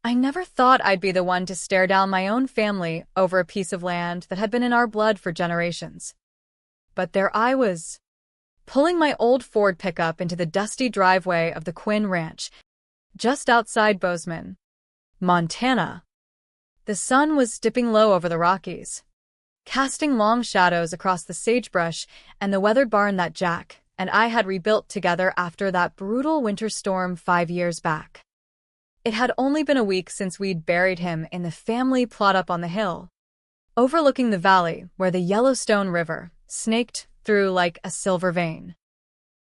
I never thought I'd be the one to stare down my own family over a piece of land that had been in our blood for generations. But there I was, pulling my old Ford pickup into the dusty driveway of the Quinn Ranch, just outside Bozeman, Montana. The sun was dipping low over the Rockies, casting long shadows across the sagebrush and the weathered barn that Jack and I had rebuilt together after that brutal winter storm 5 years back. It had only been a week since we'd buried him in the family plot up on the hill, overlooking the valley where the Yellowstone River snaked through like a silver vein.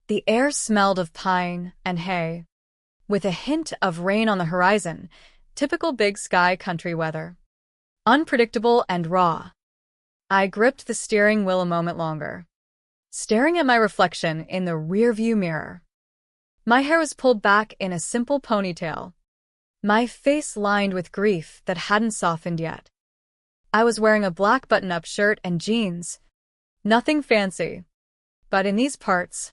The air smelled of pine and hay, with a hint of rain on the horizon, typical Big Sky country weather. Unpredictable and raw. I gripped the steering wheel a moment longer, staring at my reflection in the rearview mirror. My hair was pulled back in a simple ponytail, my face lined with grief that hadn't softened yet. I was wearing a black button-up shirt and jeans. Nothing fancy. But in these parts,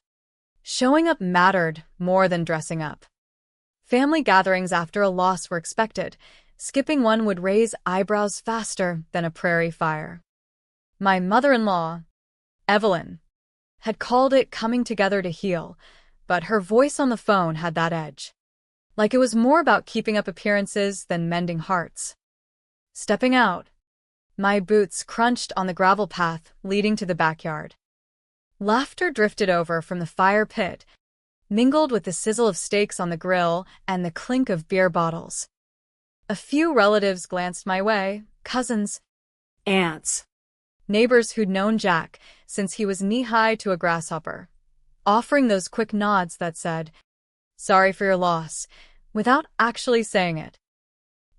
showing up mattered more than dressing up. Family gatherings after a loss were expected. Skipping one would raise eyebrows faster than a prairie fire. My mother-in-law, Evelyn, had called it coming together to heal, but her voice on the phone had that edge. Like it was more about keeping up appearances than mending hearts. Stepping out, my boots crunched on the gravel path leading to the backyard. Laughter drifted over from the fire pit, mingled with the sizzle of steaks on the grill and the clink of beer bottles. A few relatives glanced my way, cousins, aunts, neighbors who'd known Jack since he was knee-high to a grasshopper, offering those quick nods that said, "Sorry for your loss," without actually saying it.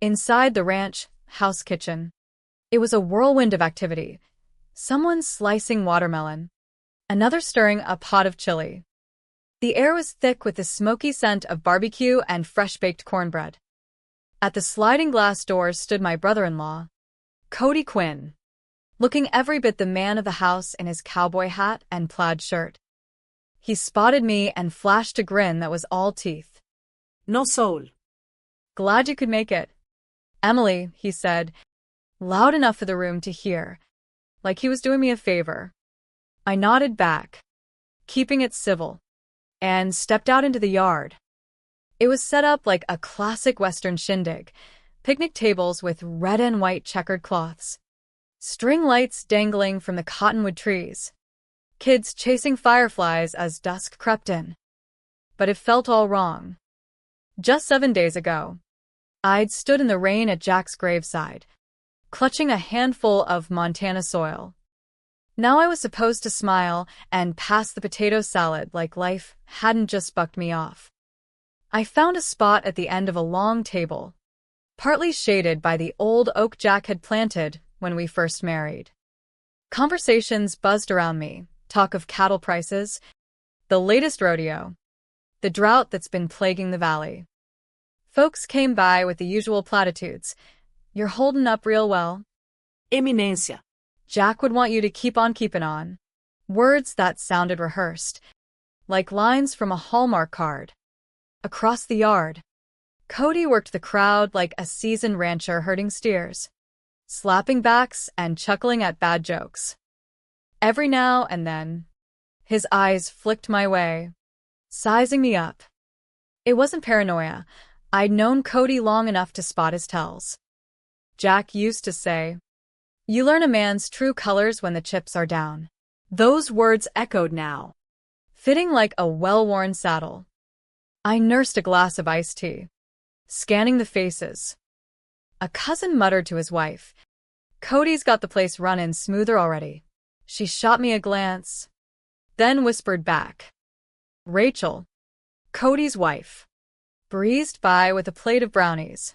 Inside the ranch house kitchen, it was a whirlwind of activity. Someone slicing watermelon, another stirring a pot of chili. The air was thick with the smoky scent of barbecue and fresh-baked cornbread. At the sliding glass doors stood my brother-in-law, Cody Quinn, looking every bit the man of the house in his cowboy hat and plaid shirt. He spotted me and flashed a grin that was all teeth. "No soul." "Glad you could make it, Emily," he said, loud enough for the room to hear, like he was doing me a favor. I nodded back, keeping it civil, and stepped out into the yard. It was set up like a classic Western shindig, picnic tables with red and white checkered cloths, string lights dangling from the cottonwood trees, kids chasing fireflies as dusk crept in. But it felt all wrong. Just 7 days ago, I'd stood in the rain at Jack's graveside, clutching a handful of Montana soil. Now I was supposed to smile and pass the potato salad like life hadn't just bucked me off. I found a spot at the end of a long table, partly shaded by the old oak Jack had planted when we first married. Conversations buzzed around me, talk of cattle prices, the latest rodeo, the drought that's been plaguing the valley. Folks came by with the usual platitudes. "You're holding up real well." "Eminencia." "Jack would want you to keep on keeping on." Words that sounded rehearsed, like lines from a Hallmark card. Across the yard, Cody worked the crowd like a seasoned rancher herding steers, slapping backs and chuckling at bad jokes. Every now and then, his eyes flicked my way, sizing me up. It wasn't paranoia. I'd known Cody long enough to spot his tells. Jack used to say, "You learn a man's true colors when the chips are down." Those words echoed now, fitting like a well-worn saddle. I nursed a glass of iced tea, scanning the faces. A cousin muttered to his wife, "Cody's got the place running smoother already." She shot me a glance, then whispered back. Rachel, Cody's wife, breezed by with a plate of brownies.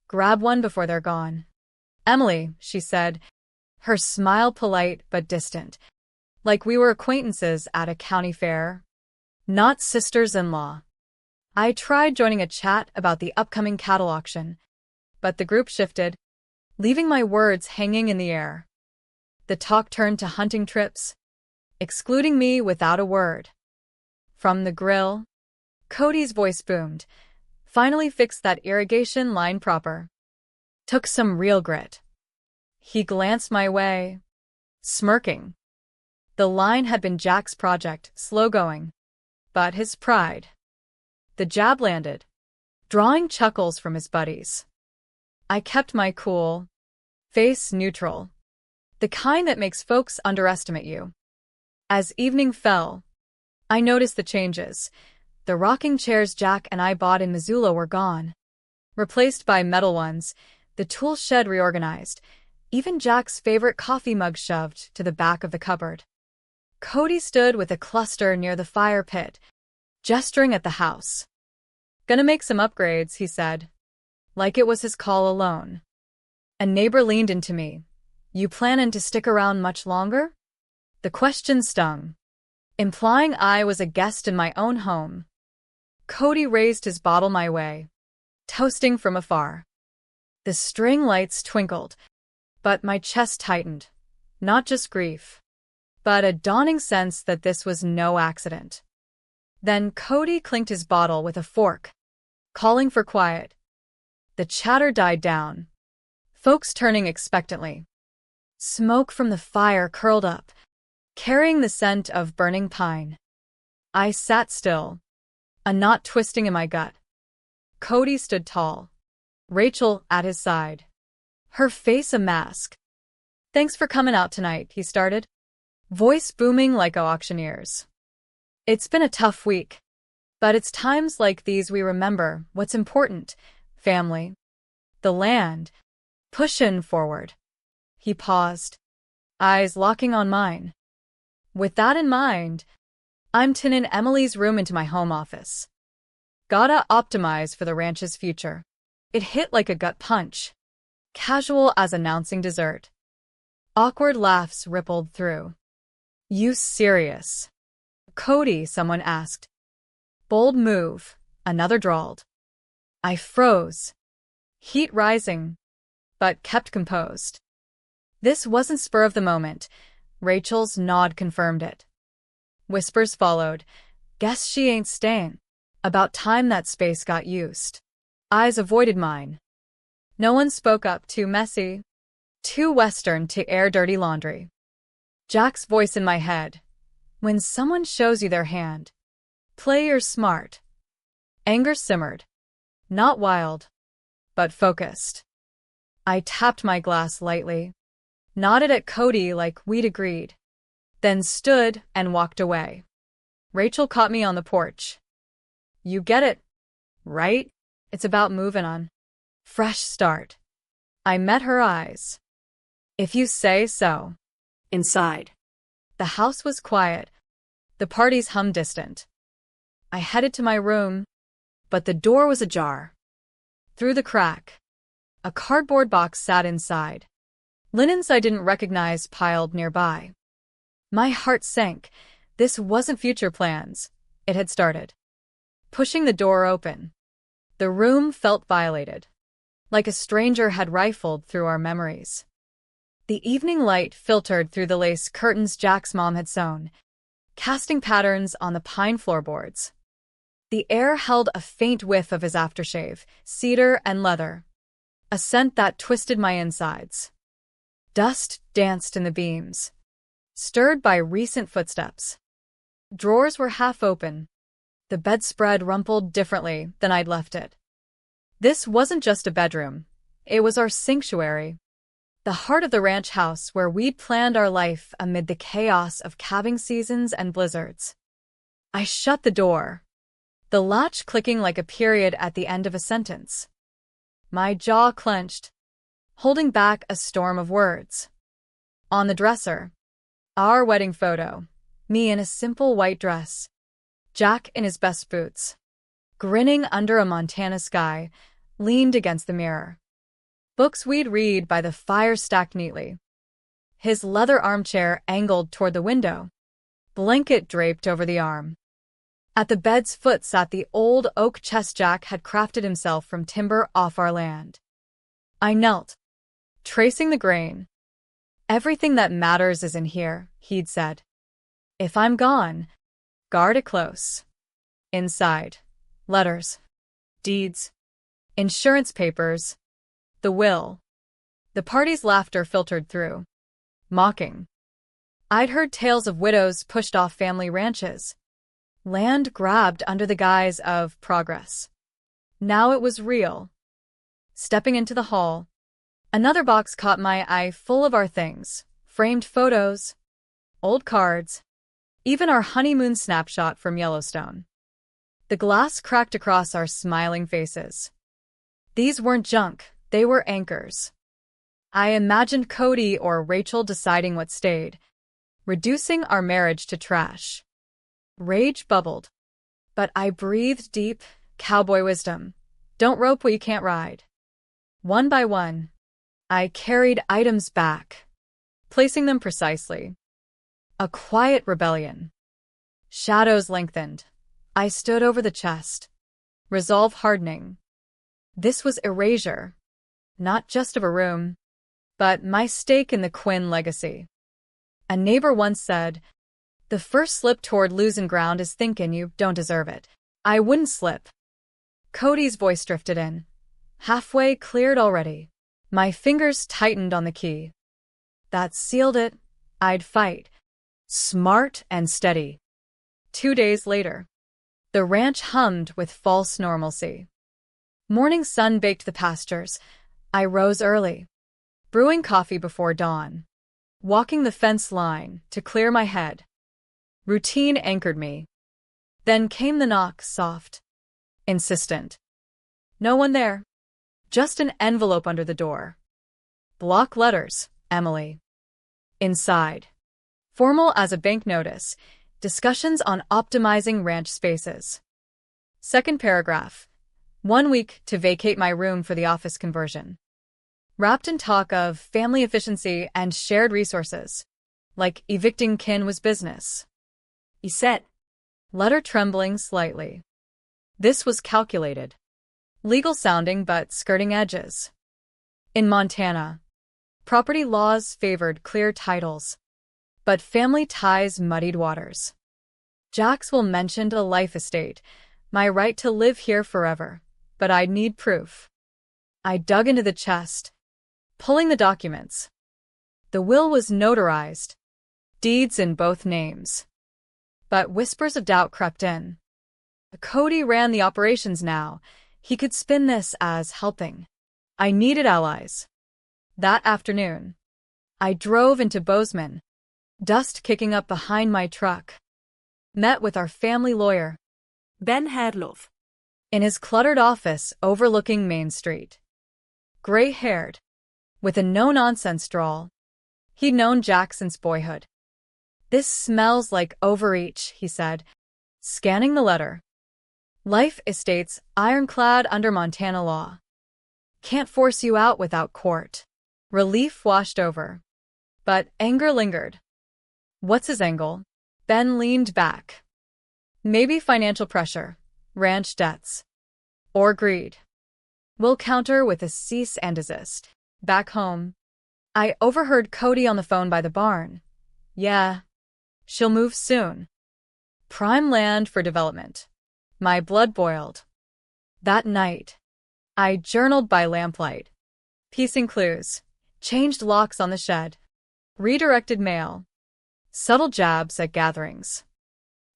"Grab one before they're gone." "Emily," she said, her smile polite but distant, like we were acquaintances at a county fair, not sisters-in-law. I tried joining a chat about the upcoming cattle auction, but the group shifted, leaving my words hanging in the air. The talk turned to hunting trips, excluding me without a word. From the grill, Cody's voice boomed, Finally fixed that irrigation line proper. Took some real grit. He glanced my way, smirking. The line had been Jack's project, slow going. But his pride. The jab landed, drawing chuckles from his buddies. I kept my cool, face neutral, the kind that makes folks underestimate you. As evening fell, I noticed the changes. The rocking chairs Jack and I bought in Missoula were gone, replaced by metal ones, the tool shed reorganized, even Jack's favorite coffee mug shoved to the back of the cupboard. Cody stood with a cluster near the fire pit, gesturing at the house. Gonna make some upgrades, he said, like it was his call alone. A neighbor leaned into me. You plannin' to stick around much longer? The question stung, implying I was a guest in my own home. Cody raised his bottle my way, toasting from afar. The string lights twinkled, but my chest tightened. Not just grief, but a dawning sense that this was no accident. Then Cody clinked his bottle with a fork, calling for quiet. The chatter died down, folks turning expectantly. Smoke from the fire curled up, carrying the scent of burning pine. I sat still, a knot twisting in my gut. Cody stood tall, Rachel at his side, her face a mask. Thanks for coming out tonight, he started, voice booming like a auctioneer's. It's been a tough week, but it's times like these we remember what's important: family, the land. Pushin' forward. He paused, eyes locking on mine. With that in mind, I'm turnin' Emily's room into my home office. Gotta optimize for the ranch's future. It hit like a gut punch, casual as announcing dessert. Awkward laughs rippled through. You serious? Cody, someone asked. Bold move, another drawled. I froze, heat rising, but kept composed. This wasn't spur of the moment. Rachel's nod confirmed it. Whispers followed. Guess she ain't staying. About time that space got used. Eyes avoided mine. No one spoke up. Too messy, too Western to air dirty laundry. Jack's voice in my head. When someone shows you their hand, play your smart. Anger simmered. Not wild, but focused. I tapped my glass lightly, nodded at Cody like we'd agreed, then stood and walked away. Rachel caught me on the porch. You get it, right? It's about moving on. Fresh start. I met her eyes. If you say so. Inside. The house was quiet. The parties hummed distant. I headed to my room, but the door was ajar. Through the crack, a cardboard box sat inside. Linens I didn't recognize piled nearby. My heart sank. This wasn't future plans. It had started. Pushing the door open, the room felt violated, like a stranger had rifled through our memories. The evening light filtered through the lace curtains Jack's mom had sewn, casting patterns on the pine floorboards. The air held a faint whiff of his aftershave, cedar and leather, a scent that twisted my insides. Dust danced in the beams, stirred by recent footsteps. Drawers were half open. The bedspread rumpled differently than I'd left it. This wasn't just a bedroom. It was our sanctuary, the heart of the ranch house where we'd planned our life amid the chaos of calving seasons and blizzards. I shut the door, the latch clicking like a period at the end of a sentence. My jaw clenched, holding back a storm of words. On the dresser, our wedding photo, me in a simple white dress, Jack in his best boots, grinning under a Montana sky, leaned against the mirror. Books we'd read by the fire stacked neatly. His leather armchair angled toward the window, blanket draped over the arm. At the bed's foot sat the old oak chest Jack had crafted himself from timber off our land. I knelt, tracing the grain. Everything that matters is in here, he'd said. If I'm gone, guard it close. Inside, letters, deeds, insurance papers, the will. The party's laughter filtered through. Mocking. I'd heard tales of widows pushed off family ranches. Land grabbed under the guise of progress. Now it was real. Stepping into the hall, another box caught my eye full of our things. Framed photos, old cards, even our honeymoon snapshot from Yellowstone. The glass cracked across our smiling faces. These weren't junk, they were anchors. I imagined Cody or Rachel deciding what stayed, reducing our marriage to trash. Rage bubbled, but I breathed deep, cowboy wisdom. Don't rope what you can't ride. One by one, I carried items back, placing them precisely. A quiet rebellion. Shadows lengthened. I stood over the chest, resolve hardening. This was erasure, not just of a room, but my stake in the Quinn legacy. A neighbor once said, "The first slip toward losing ground is thinking you don't deserve it." I wouldn't slip. Cody's voice drifted in. Halfway cleared already. My fingers tightened on the key. That sealed it. I'd fight. Smart and steady. 2 days later, the ranch hummed with false normalcy. Morning sun baked the pastures. I rose early, brewing coffee before dawn, walking the fence line to clear my head. Routine anchored me. Then came the knock, soft, insistent. No one there. Just an envelope under the door. Block letters, Emily. Inside, formal as a bank notice, discussions on optimizing ranch spaces. Second paragraph. 1 week to vacate my room for the office conversion. Wrapped in talk of family efficiency and shared resources, like evicting kin was business. Iset. Letter trembling slightly. This was calculated. Legal sounding but skirting edges. In Montana, property laws favored clear titles, but family ties muddied waters. Jacksville mentioned a life estate, my right to live here forever, but I'd need proof. I dug into the chest, pulling the documents. The will was notarized, deeds in both names. But whispers of doubt crept in. Cody ran the operations now. He could spin this as helping. I needed allies. That afternoon, I drove into Bozeman, dust kicking up behind my truck. Met with our family lawyer, Ben Hadlov. in his cluttered office overlooking Main Street. Gray-haired, with a no-nonsense drawl. He'd known Jack since boyhood. "This smells like overreach," he said, scanning the letter. "Life estates ironclad under Montana law. Can't force you out without court." Relief washed over, but anger lingered. What's his angle? Ben leaned back. Maybe financial pressure, ranch debts, or greed. We'll counter with a cease and desist. Back home, I overheard Cody on the phone by the barn. "Yeah, she'll move soon. Prime land for development." My blood boiled. That night, I journaled by lamplight, piecing clues, changed locks on the shed, redirected mail, subtle jabs at gatherings.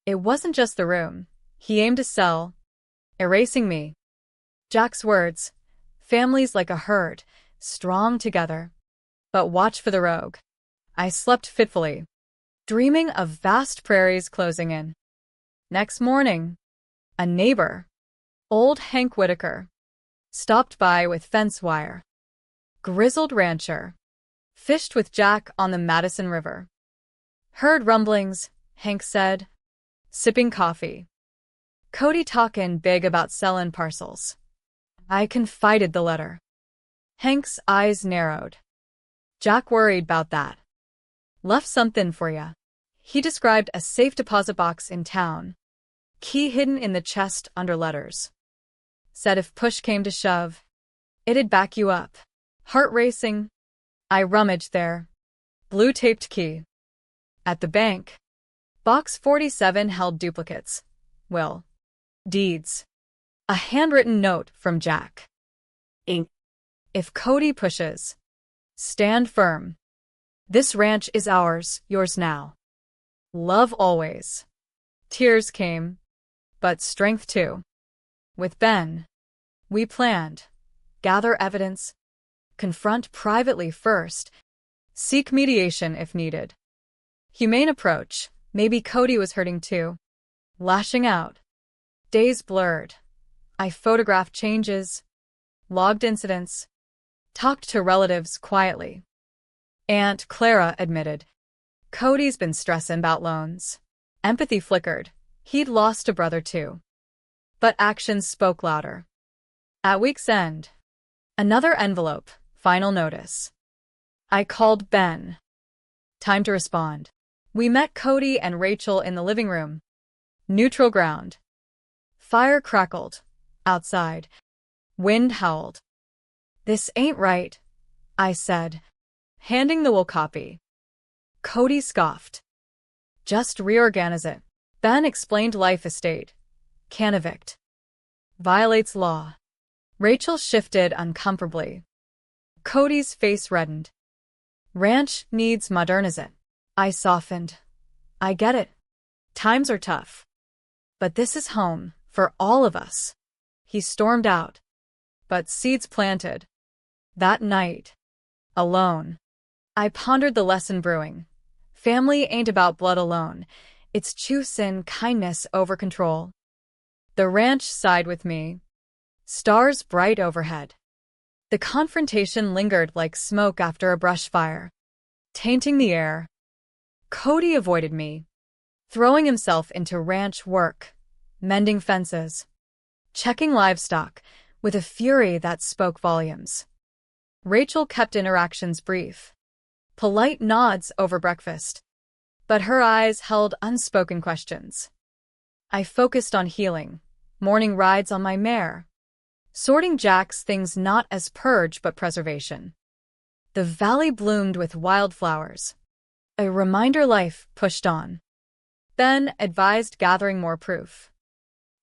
It wasn't just the room. He aimed to sell, erasing me. Jack's words, families like a herd, strong together. But watch for the rogue. I slept fitfully, dreaming of vast prairies closing in. Next morning, a neighbor, old Hank Whitaker, stopped by with fence wire. Grizzled rancher, fished with Jack on the Madison River. "Heard rumblings," Hank said, sipping coffee. "Cody talkin' big about sellin' parcels." I confided the letter. Hank's eyes narrowed. "Jack worried 'bout that. Left somethin' for ya." He described a safe deposit box in town, key hidden in the chest under letters. Said if push came to shove, it'd back you up. Heart racing, I rummaged there. Blue-taped key. At the bank, Box 47 held duplicates. Will. Deeds. A handwritten note from Jack. Ink. If Cody pushes, stand firm. This ranch is ours, yours now. Love always. Tears came, but strength too. With Ben, we planned. Gather evidence. Confront privately first. Seek mediation if needed. Humane approach. Maybe Cody was hurting too. Lashing out. Days blurred. I photographed changes. Logged incidents. Talked to relatives quietly. Aunt Clara admitted. Cody's been stressing about loans. Empathy flickered. He'd lost a brother too. But actions spoke louder. At week's end. Another envelope. Final notice. I called Ben. Time to respond. We met Cody and Rachel in the living room. Neutral ground. Fire crackled. Outside. Wind howled. This ain't right, I said, handing the will copy. Cody scoffed. Just reorganize it. Ben explained life estate. Can't evict. Violates law. Rachel shifted uncomfortably. Cody's face reddened. Ranch needs modernize. I softened. I get it. Times are tough. But this is home, for all of us. He stormed out. But seeds planted. That night. Alone. I pondered the lesson brewing. Family ain't about blood alone. It's choose and kindness over control. The ranch sighed with me. Stars bright overhead. The confrontation lingered like smoke after a brush fire, tainting the air. Cody avoided me, throwing himself into ranch work, mending fences, checking livestock, with a fury that spoke volumes. Rachel kept interactions brief, polite nods over breakfast, but her eyes held unspoken questions. I focused on healing, morning rides on my mare, sorting Jack's things not as purge but preservation. The valley bloomed with wildflowers. A reminder life pushed on. Ben advised gathering more proof.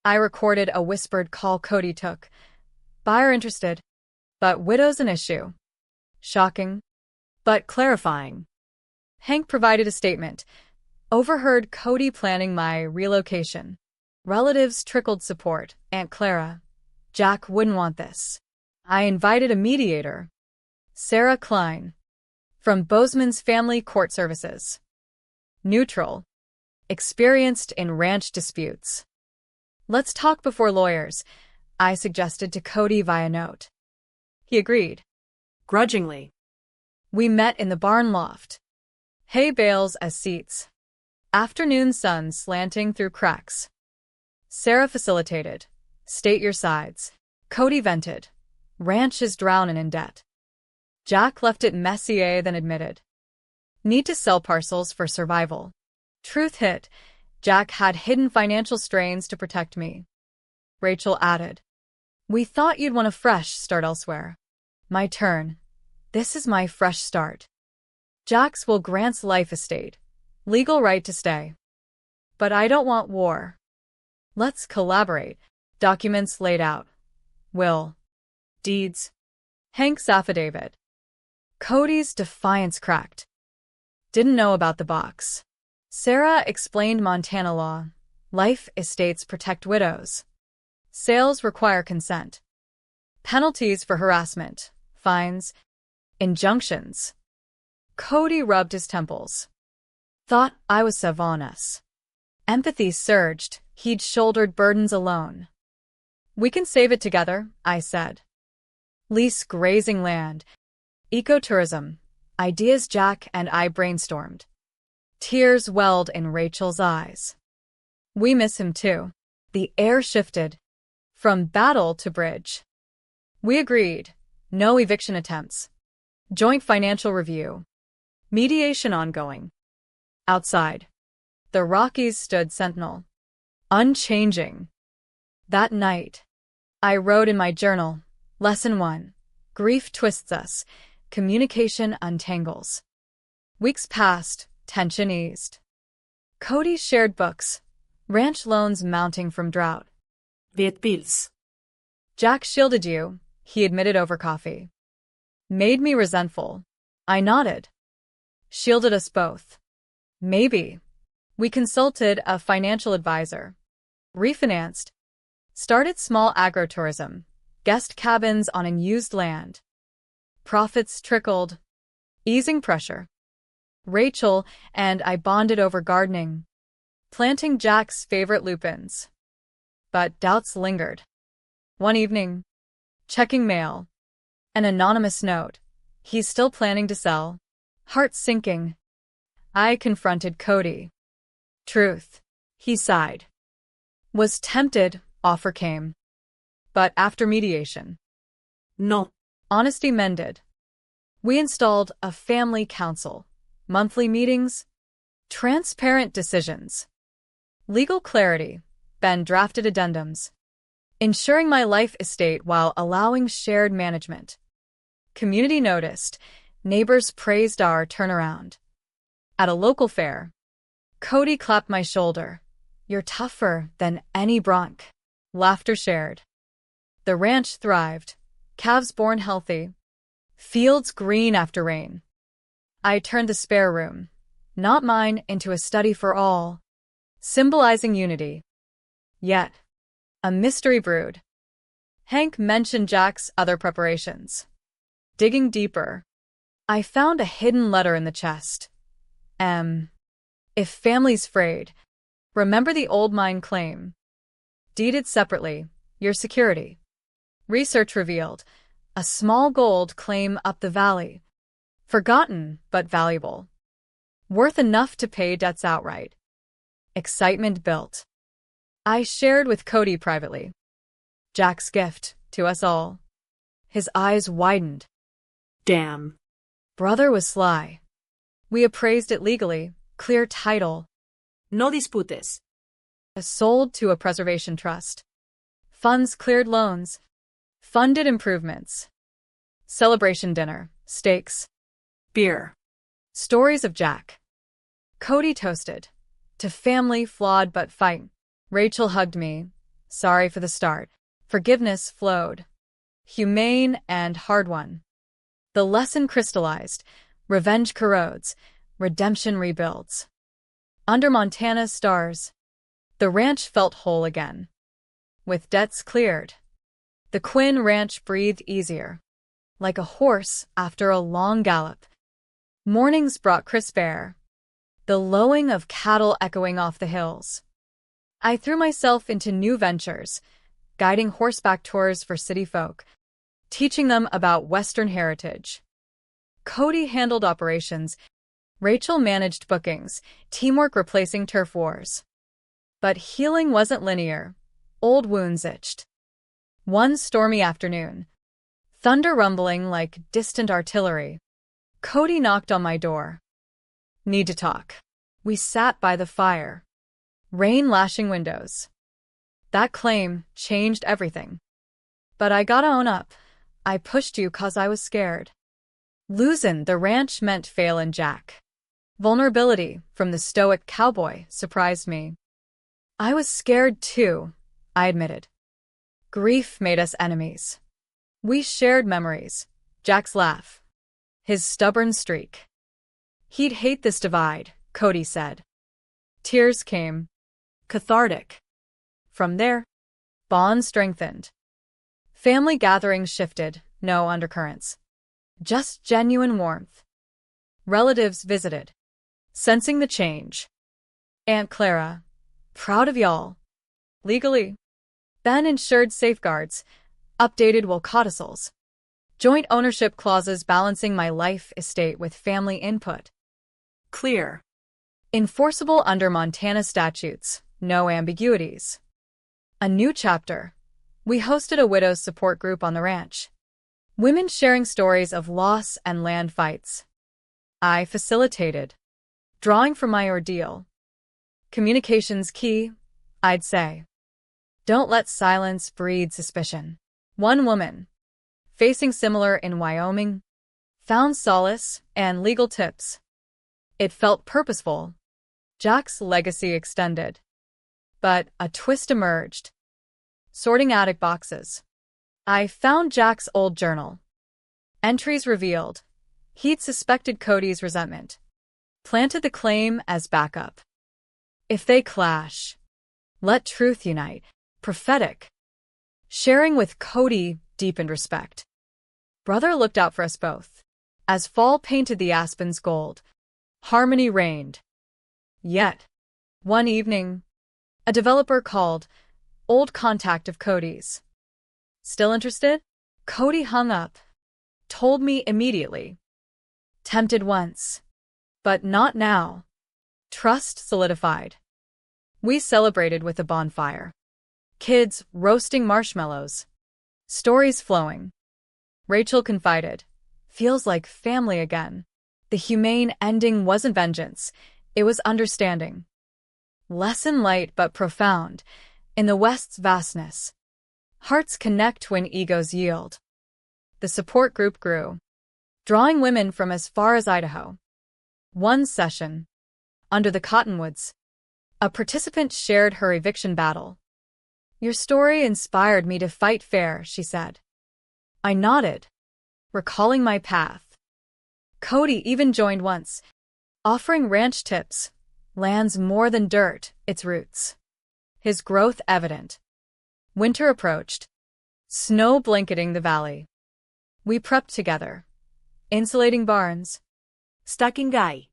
I recorded a whispered call Cody took. Buyer interested, but widow's an issue. Shocking, but clarifying. Hank provided a statement. Overheard Cody planning my relocation. Relatives trickled support. Aunt Clara. Jack wouldn't want this. I invited a mediator. Sarah Klein. From Bozeman's Family Court Services. Neutral. Experienced in ranch disputes. Let's talk before lawyers, I suggested to Cody via note. He agreed. Grudgingly. We met in the barn loft. Hay bales as seats. Afternoon sun slanting through cracks. Sarah facilitated. State your sides. Cody vented. Ranch is drowning in debt. Jack left it messier than admitted. Need to sell parcels for survival. Truth hit. Jack had hidden financial strains to protect me. Rachel added. We thought you'd want a fresh start elsewhere. My turn. This is my fresh start. Jack's will grants life estate. Legal right to stay. But I don't want war. Let's collaborate. Documents laid out. Will. Deeds. Hank's affidavit. Cody's defiance cracked. Didn't know about the box. Sarah explained Montana law. Life estates protect widows. Sales require consent. Penalties for harassment. Fines. Injunctions. Cody rubbed his temples. Thought I was Savonus. Empathy surged. He'd shouldered burdens alone. We can save it together, I said. Lease grazing land. Ecotourism. Ideas Jack and I brainstormed. Tears welled in Rachel's eyes. We miss him too. The air shifted. From battle to bridge. We agreed. No eviction attempts. Joint financial review. Mediation ongoing. Outside. The Rockies stood sentinel. Unchanging. That night, I wrote in my journal, Lesson 1. Grief twists us. Communication untangles. Weeks passed. Tension eased. Cody shared books. Ranch loans mounting from drought. Vetpils. Jack shielded you, he admitted over coffee. Made me resentful. I nodded. Shielded us both. Maybe. We consulted a financial advisor. Refinanced. Started small agrotourism. Guest cabins on unused land. Profits trickled. Easing pressure. Rachel and I bonded over gardening. Planting Jack's favorite lupins. But doubts lingered. One evening, checking mail. An anonymous note. He's still planning to sell. Heart sinking. I confronted Cody. Truth. He sighed. Was tempted, offer came. But after mediation. No. Honesty mended. We installed a family council. Monthly meetings. Transparent decisions. Legal clarity. Ben drafted addendums. Ensuring my life estate while allowing shared management. Community noticed. Neighbors praised our turnaround. At a local fair, Cody clapped my shoulder. You're tougher than any bronc. Laughter shared. The ranch thrived. Calves born healthy. Fields green after rain. I turned the spare room, not mine, into a study for all, symbolizing unity. Yet, a mystery brewed. Hank mentioned Jack's other preparations. Digging deeper, I found a hidden letter in the chest. If family's frayed, remember the old mine claim. Deeded separately, your security. Research revealed a small gold claim up the valley. Forgotten, but valuable. Worth enough to pay debts outright. Excitement built. I shared with Cody privately. Jack's gift, to us all. His eyes widened. Damn. Brother was sly. We appraised it legally, clear title. No disputes. Sold to a preservation trust. Funds cleared loans. Funded improvements. Celebration dinner, steaks. Beer. Stories of Jack. Cody toasted. To family flawed but fight. Rachel hugged me. Sorry for the start. Forgiveness flowed. Humane and hard won. The lesson crystallized. Revenge corrodes. Redemption rebuilds. Under Montana's stars, the ranch felt whole again. With debts cleared, the Quinn Ranch breathed easier. Like a horse after a long gallop. Mornings brought crisp air. The lowing of cattle echoing off the hills. I threw myself into new ventures, guiding horseback tours for city folk, teaching them about Western heritage. Cody handled operations. Rachel managed bookings, teamwork replacing turf wars. But healing wasn't linear. Old wounds itched. One stormy afternoon, thunder rumbling like distant artillery, Cody knocked on my door. Need to talk. We sat by the fire. Rain lashing windows. That claim changed everything. But I gotta own up. I pushed you 'cause I was scared. Losing the ranch meant failin' Jack. Vulnerability from the stoic cowboy surprised me. I was scared too, I admitted. Grief made us enemies. We shared memories. Jack's laugh. His stubborn streak. He'd hate this divide, Cody said. Tears came. Cathartic. From there, bonds strengthened. Family gatherings shifted, no undercurrents. Just genuine warmth. Relatives visited, sensing the change. Aunt Clara, proud of y'all. Legally. Ben ensured safeguards, updated will codicils. Joint ownership clauses balancing my life estate with family input. Clear. Enforceable under Montana statutes, no ambiguities. A new chapter. We hosted a widows support group on the ranch. Women sharing stories of loss and land fights. I facilitated. Drawing from my ordeal. Communication's key, I'd say. Don't let silence breed suspicion. One woman, facing similar in Wyoming, found solace and legal tips. It felt purposeful. Jack's legacy extended. But a twist emerged. Sorting attic boxes. I found Jack's old journal. Entries revealed he'd suspected Cody's resentment, planted the claim as backup. If they clash, let truth unite. Prophetic. Sharing with Cody deepened respect. Brother looked out for us both. As fall painted the aspens gold, harmony reigned. Yet, one evening, a developer called, old contact of Cody's. Still interested? Cody hung up. Told me immediately. Tempted once. But not now. Trust solidified. We celebrated with a bonfire. Kids roasting marshmallows. Stories flowing. Rachel confided. Feels like family again. The humane ending wasn't vengeance. It was understanding. Lesson light but profound. In the West's vastness, hearts connect when egos yield. The support group grew, drawing women from as far as Idaho. One session, under the cottonwoods, a participant shared her eviction battle. Your story inspired me to fight fair, she said. I nodded, recalling my path. Cody even joined once, offering ranch tips. Land's more than dirt, its roots. His growth evident. Winter approached, snow blanketing the valley. We prepped together, insulating barns. Stacking guy.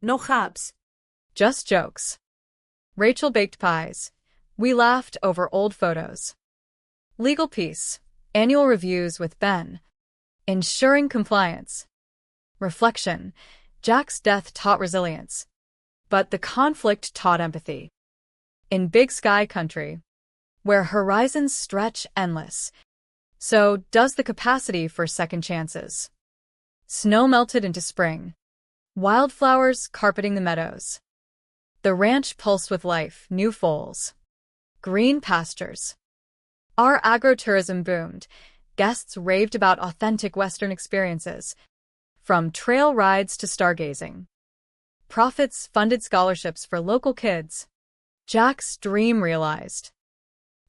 No hubs. Just jokes. Rachel baked pies. We laughed over old photos. Legal peace. Annual reviews with Ben. Ensuring compliance. Reflection. Jack's death taught resilience. But the conflict taught empathy. In Big Sky country, where horizons stretch endless, so does the capacity for second chances. Snow melted into spring. Wildflowers carpeting the meadows. The ranch pulsed with life, new foals. Green pastures. Our agro-tourism boomed. Guests raved about authentic Western experiences, from trail rides to stargazing. Profits funded scholarships for local kids. Jack's dream realized.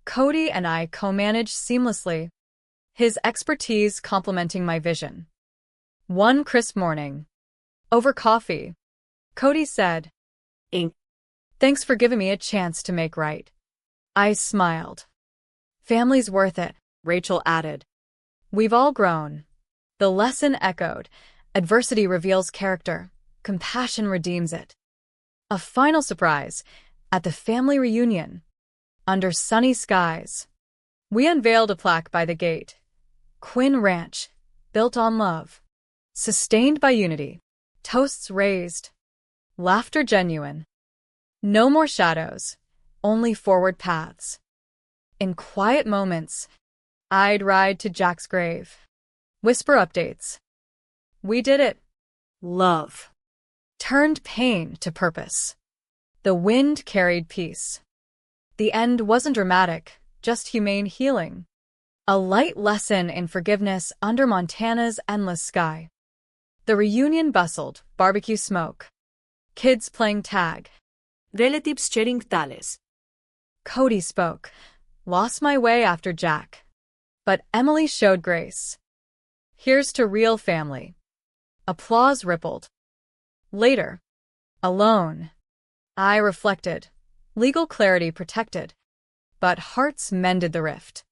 Cody and I co-managed seamlessly, his expertise complementing my vision. One crisp morning, over coffee, Cody said, Thanks for giving me a chance to make right. I smiled. Family's worth it, Rachel added. We've all grown. The lesson echoed. Adversity reveals character. Compassion redeems it. A final surprise. At the family reunion. Under sunny skies. We unveiled a plaque by the gate. Quinn Ranch. Built on love. Sustained by unity. Toasts raised. Laughter genuine. No more shadows. Only forward paths. In quiet moments, I'd ride to Jack's grave. Whisper updates. We did it. Love. Turned pain to purpose. The wind carried peace. The end wasn't dramatic, just humane healing. A light lesson in forgiveness under Montana's endless sky. The reunion bustled, barbecue smoke. Kids playing tag. Relatives sharing tales. Cody spoke. Lost my way after Jack. But Emily showed grace. Here's to real family. Applause rippled. Later, alone, I reflected. Legal clarity protected. But hearts mended the rift.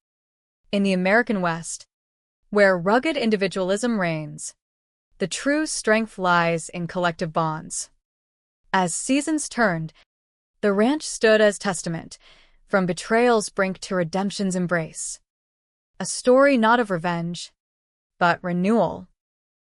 In the American West, where rugged individualism reigns, the true strength lies in collective bonds. As seasons turned, the ranch stood as testament, from betrayal's brink to redemption's embrace. A story not of revenge, but renewal.